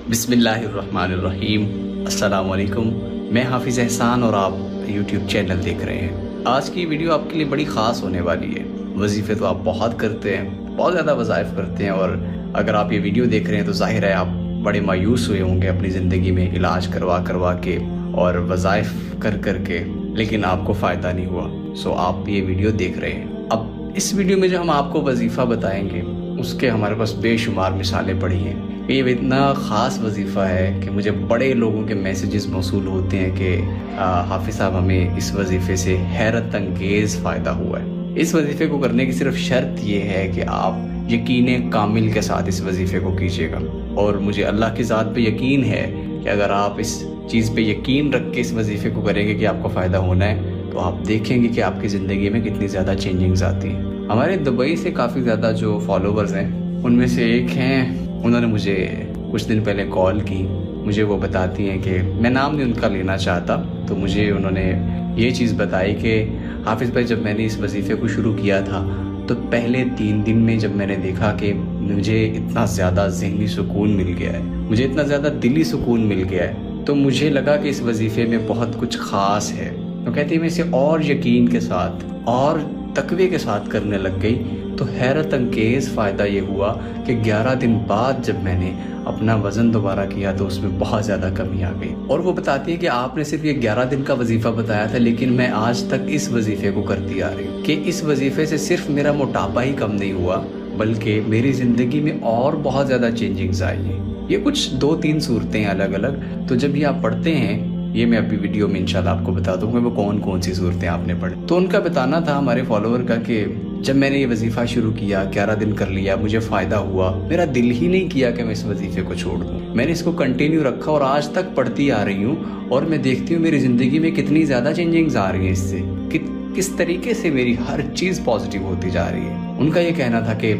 बिस्मिल्लाहिर्रहमानिर्रहीम। अस्सलाम वालेकुम। मैं हाफिज़ एहसान और आप यूट्यूब चैनल देख रहे हैं। आज की वीडियो आपके लिए बड़ी ख़ास होने वाली है। वजीफ़े तो आप बहुत करते हैं, बहुत ज़्यादा वज़ाइफ करते हैं, और अगर आप ये वीडियो देख रहे हैं तो ज़ाहिर है आप बड़े मायूस हुए होंगे अपनी ज़िंदगी में इलाज करवा करवा के और वज़ाइफ कर कर के, लेकिन आपको फ़ायदा नहीं हुआ। सो आप ये वीडियो देख रहे हैं। अब इस वीडियो में जो हम आपको वजीफ़ा बताएंगे उसके हमारे पास बेशुमार मिसालें पड़ी हैं। ये इतना ख़ास वजीफ़ा है कि मुझे बड़े लोगों के मैसेजेस मौसूल होते हैं कि हाफिज़ साहब हमें इस वजीफ़े से हैरत अंगेज़ फ़ायदा हुआ है। इस वजीफ़े को करने की सिर्फ शर्त ये है कि आप यकीन कामिल के साथ इस वजीफ़े को कीजिएगा, और मुझे अल्लाह की ज़ात पे यकीन है कि अगर आप इस चीज़ पे यकीन रख के इस वजीफ़े को करेंगे कि आपको फ़ायदा होना है, तो आप देखेंगे कि आपकी ज़िंदगी में कितनी ज़्यादा चेंजिंग्स आती हैं। हमारे दुबई से काफ़ी ज़्यादा जो फॉलोवर्स हैं उनमें से एक हैं, उन्होंने मुझे कुछ दिन पहले कॉल की। मुझे वो बताती हैं कि मैं नाम नहीं उनका लेना चाहता, तो मुझे उन्होंने ये चीज़ बताई कि हाफिज़ भाई, जब मैंने इस वजीफ़े को शुरू किया था तो पहले 3 दिन में जब मैंने देखा कि मुझे इतना ज़्यादा ज़हनी सुकून मिल गया है, मुझे इतना ज़्यादा दिली सुकून मिल गया है, तो मुझे लगा कि इस वजीफ़े में बहुत कुछ ख़ास है। तो कहती है मैं इसे और यकीन के साथ और तकवे के साथ करने लग गई, तो हैरत अंगेज़ फ़ायदा ये हुआ कि 11 दिन बाद जब मैंने अपना वज़न दोबारा किया तो उसमें बहुत ज़्यादा कमी आ गई। और वो बताती है कि आपने सिर्फ ये 11 दिन का वजीफ़ा बताया था, लेकिन मैं आज तक इस वजीफ़े को करती आ रही हूँ कि इस वजीफ़े से सिर्फ मेरा मोटापा ही कम नहीं हुआ, बल्कि मेरी ज़िंदगी में और बहुत ज़्यादा चेंजिंग्स आई हैं। ये कुछ 2-3 सूरतें हैं अलग अलग, तो जब ये आप पढ़ते हैं, ये मैं अभी वीडियो में इंशाल्लाह आपको बता दूंगा वो कौन कौन सी सूरतें आपने पढ़ी। तो उनका बताना था हमारे फॉलोवर का कि जब मैंने ये वजीफ़ा शुरू किया, 11 दिन कर लिया, मुझे फ़ायदा हुआ, मेरा दिल ही नहीं किया कि मैं इस वजीफ़े को छोड़ दूँ। मैंने इसको कंटिन्यू रखा और आज तक पढ़ती आ रही हूँ, और मैं देखती हूँ मेरी ज़िंदगी में कितनी ज़्यादा चेंजिंग्स आ रही हैं इससे, किस तरीके से मेरी हर चीज़ पॉजिटिव होती जा रही है। उनका ये कहना था कि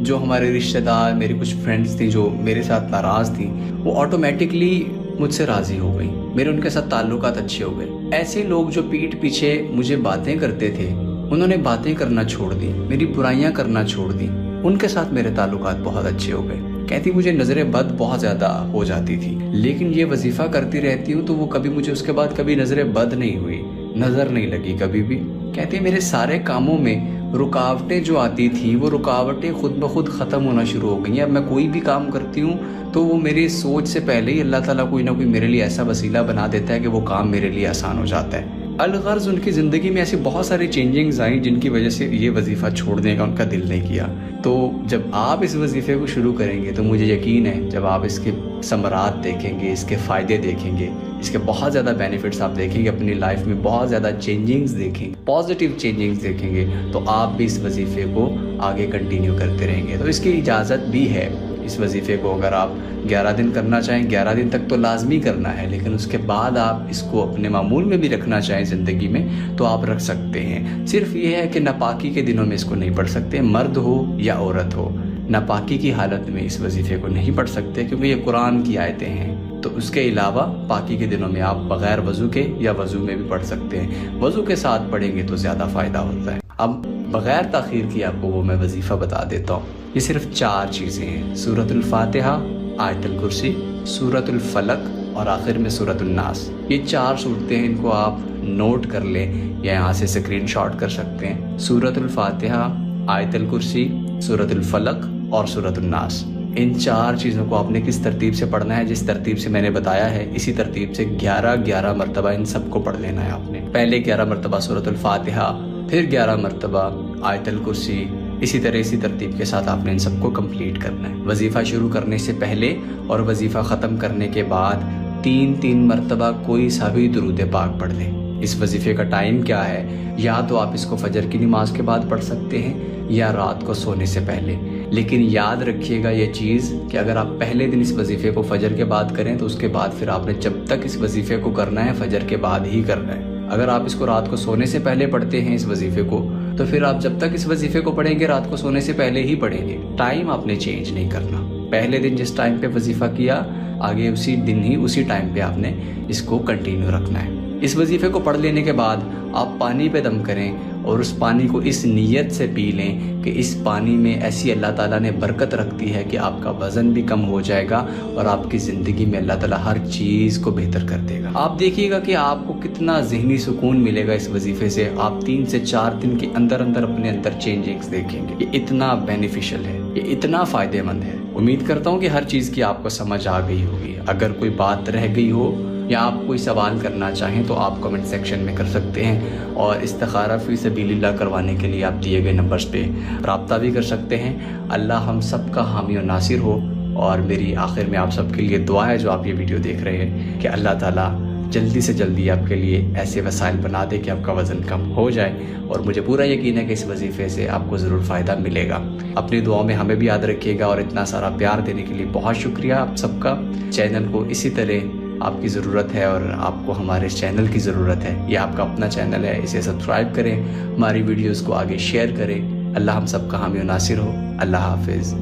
जो हमारे रिश्तेदार, मेरी कुछ फ्रेंड्स थी जो मेरे साथ नाराज़ थी, वो ऑटोमेटिकली मुझसे राज़ी हो गई, मेरे उनके साथ ताल्लुकात अच्छे हो गए। ऐसे लोग जो पीठ पीछे मुझे बातें करते थे, उन्होंने बातें करना छोड़ दी, मेरी बुराइयां करना छोड़ दी, उनके साथ मेरे ताल्लुकात बहुत अच्छे हो गए। कहती मुझे नज़र बद बहुत ज़्यादा हो जाती थी, लेकिन ये वजीफ़ा करती रहती हूँ तो वो कभी मुझे उसके बाद कभी नज़र बद नहीं हुई, नज़र नहीं लगी कभी भी। कहती मेरे सारे कामों में रुकावटें जो आती थी वो रुकावटें खुद ब खुद ख़त्म होना शुरू हो गई हैं। अब मैं कोई भी काम करती हूँ तो वो मेरी सोच से पहले ही अल्लाह ताला कोई ना कोई मेरे लिए ऐसा वसीला बना देता है कि वो काम मेरे लिए आसान हो जाता है। अलगर्ज उनकी ज़िंदगी में ऐसी बहुत सारी चेंजिंग्स आई जिनकी वजह से ये वजीफ़ा छोड़ने का उनका दिल नहीं किया। तो जब आप इस वजीफ़े को शुरू करेंगे तो मुझे यकीन है जब आप इसके समरात देखेंगे, इसके फ़ायदे देखेंगे, इसके बहुत ज़्यादा बेनिफिट्स आप देखेंगे, अपनी लाइफ में बहुत ज़्यादा चेंजिंग्स देखेंगे, पॉजिटिव चेंजिंग्स देखेंगे, तो आप भी इस वजीफ़े को आगे कंटिन्यू करते रहेंगे। तो इसकी इजाज़त भी है। इस वजीफ़े को अगर आप 11 दिन करना चाहें, 11 दिन तक तो लाजमी करना है, लेकिन उसके बाद आप इसको अपने मामूल में भी रखना चाहें ज़िंदगी में तो आप रख सकते हैं। सिर्फ ये है कि नापाकी के दिनों में इसको नहीं पढ़ सकते, मर्द हो या औरत हो, नापाकी की हालत में इस वजीफ़े को नहीं पढ़ सकते, क्योंकि ये कुरान की आयतें हैं। तो उसके अलावा पाकी के दिनों में आप बग़ैर वज़ू के या वज़ू में भी पढ़ सकते हैं। वज़ू के साथ पढ़ेंगे तो ज़्यादा फ़ायदा होता है। अब बग़ैर ताख़ीर की आपको वो मैं वजीफ़ा बता देता हूँ। ये सिर्फ 4 चीज़ें हैं: सूरतुल फातिहा, आयतुल कुर्सी, सूरतुल फलक और आखिर में सूरतुल नास। ये 4 सूरतें हैं, इनको आप नोट कर लें या यहाँ से स्क्रीनशॉट कर सकते हैं। सूरतुल फातिहा, आयतुल कुर्सी, सूरतुल फलक और सूरतुल नास। इन 4 चीज़ों को आपने किस तरतीब से पढ़ना है, जिस तरतीब से मैंने बताया है, इसी तरतीब से 11 मरतबा इन सबको पढ़ लेना है आपने। पहले 11 मरतबा सूरतुल फातिहा, फिर 11 मरतबा आयतुल कुर्सी, इसी तरतीब के साथ आपने इन सबको कंप्लीट करना है। वजीफ़ा शुरू करने से पहले और वजीफ़ा ख़त्म करने के बाद 3 मरतबा कोई सा भी दुरूद पाक पढ़ लें। इस वजीफ़े का टाइम क्या है, या तो आप इसको फजर की नमाज के बाद पढ़ सकते हैं या रात को सोने से पहले। लेकिन याद रखिएगा ये चीज़ कि अगर आप पहले दिन इस वजीफ़े को फजर के बाद करें तो उसके बाद फिर आपने जब तक इस वजीफ़े को करना है फजर के बाद ही करना है। अगर आप इसको रात को सोने से पहले पढ़ते हैं इस वजीफ़े को, तो फिर आप जब तक इस वजीफ़े को पढ़ेंगे रात को सोने से पहले ही पढ़ेंगे। टाइम आपने चेंज नहीं करना। पहले दिन जिस टाइम पे वजीफ़ा किया, आगे उसी दिन ही उसी टाइम पे आपने इसको कंटिन्यू रखना है। इस वजीफ़े को पढ़ लेने के बाद आप पानी पे दम करें और उस पानी को इस नीयत से पी लें कि इस पानी में ऐसी अल्लाह ताला ने बरकत रख दी है कि आपका वज़न भी कम हो जाएगा और आपकी ज़िंदगी में अल्लाह ताला हर चीज़ को बेहतर कर देगा। आप देखिएगा कि आपको कितना ज़हनी सुकून मिलेगा इस वजीफ़े से। आप 3 से 4 दिन के अंदर अंदर अपने अंदर चेंजिंग्स देखेंगे। ये इतना बेनिफिशियल है, ये इतना फ़ायदेमंद है। उम्मीद करता हूँ कि हर चीज़ की आपको समझ आ गई होगी। अगर कोई बात रह गई हो या आप कोई सवाल करना चाहें तो आप कमेंट सेक्शन में कर सकते हैं और इस्तिखारा फ़ी सबीलिल्लाह करवाने के लिए आप दिए गए नंबर्स पे रब्ता भी कर सकते हैं। अल्लाह हम सब का हामी और नासिर हो। और मेरी आखिर में आप सबके लिए दुआ है जो आप ये वीडियो देख रहे हैं कि अल्लाह ताला जल्दी से जल्दी आपके लिए ऐसे वसाइल बना दे कि आपका वज़न कम हो जाए। और मुझे पूरा यकीन है कि इस वजीफ़े से आपको ज़रूर फ़ायदा मिलेगा। अपनी दुआओं में हमें भी याद रखिएगा और इतना सारा प्यार देने के लिए बहुत शुक्रिया आप सबका। चैनल को इसी तरह आपकी ज़रूरत है और आपको हमारे चैनल की ज़रूरत है। ये आपका अपना चैनल है, इसे सब्सक्राइब करें, हमारी वीडियोस को आगे शेयर करें। अल्लाह हम सबका हामी और नासिर हो। अल्लाह हाफिज़।